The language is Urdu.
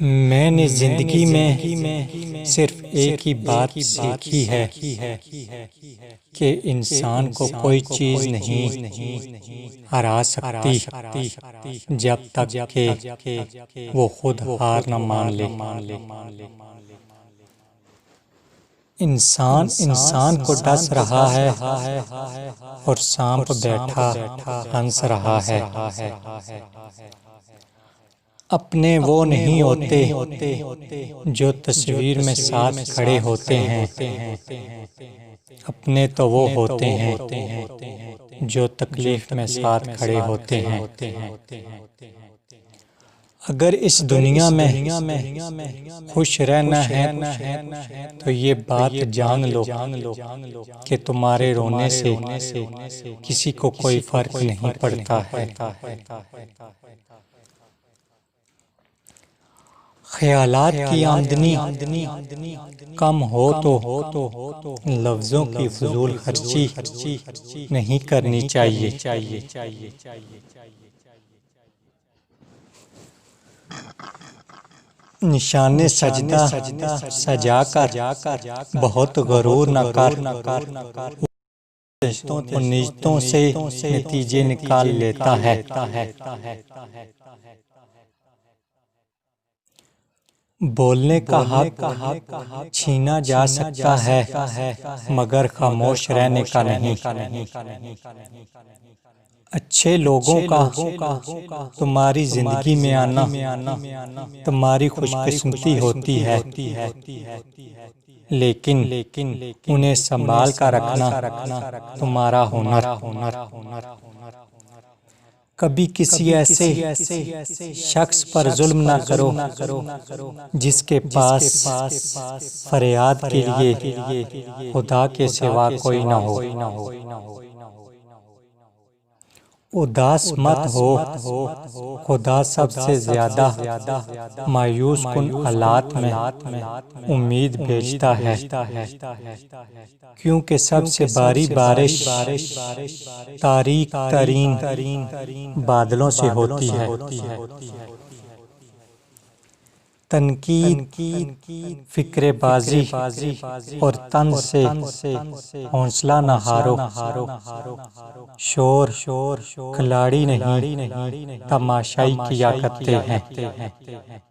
میں نے زندگی میں صرف ایک ہی بات سیکھی ہے کہ انسان کو کوئی چیز نہیں ہرا سکتی جب تک کہ وہ خود ہار نہ مان لے۔ انسان کو ڈس رہا ہے اور سانپ بیٹھا ہنس رہا ہے۔ اپنے وہ نہیں ہوتے جو تصویر میں ساتھ کھڑے ہوتے ہیں، اپنے تو وہ ہوتے ہیں جو تکلیف میں ساتھ کھڑے ہوتے ہیں۔ اگر اس دنیا میں خوش رہنا ہے تو یہ بات جان لو کہ تمہارے رونے سے کسی کو کوئی فرق نہیں پڑتا ہے۔ خیالات کی آمدنی کم ہو تو لفظوں کی فضول خرچی نہیں کرنی چاہیے۔ نشان سجدہ سجا کر بہت غرور نہ کر، نیتوں سے نتیجے نکال لیتا ہے۔ بولنے کا حق چھینا جا سکتا ہے مگر خاموش رہنے کا نہیں۔ اچھے لوگوں کا تمہاری زندگی میں آنا تمہاری خوش قسمتی ہوتی ہے، لیکن انہیں سنبھال کر رکھنا تمہارا ہنر۔ کبھی کسی ایسے شخص پر ظلم نہ کرو جس کے پاس فریاد کے لیے خدا کے سوا کوئی نہ ہو۔ اداس مت ہو، خدا سب سے زیادہ مایوس کن حالات میں امید بھیجتا ہے، کیونکہ سب سے باری بارش تاریک ترین بادلوں سے ہوتی ہے۔ تنقید، فکر بازی اور طنز سے حوصلہ نہ ہارو۔ شور کھلاڑی نہیں تماشائی کیا کرتے ہیں۔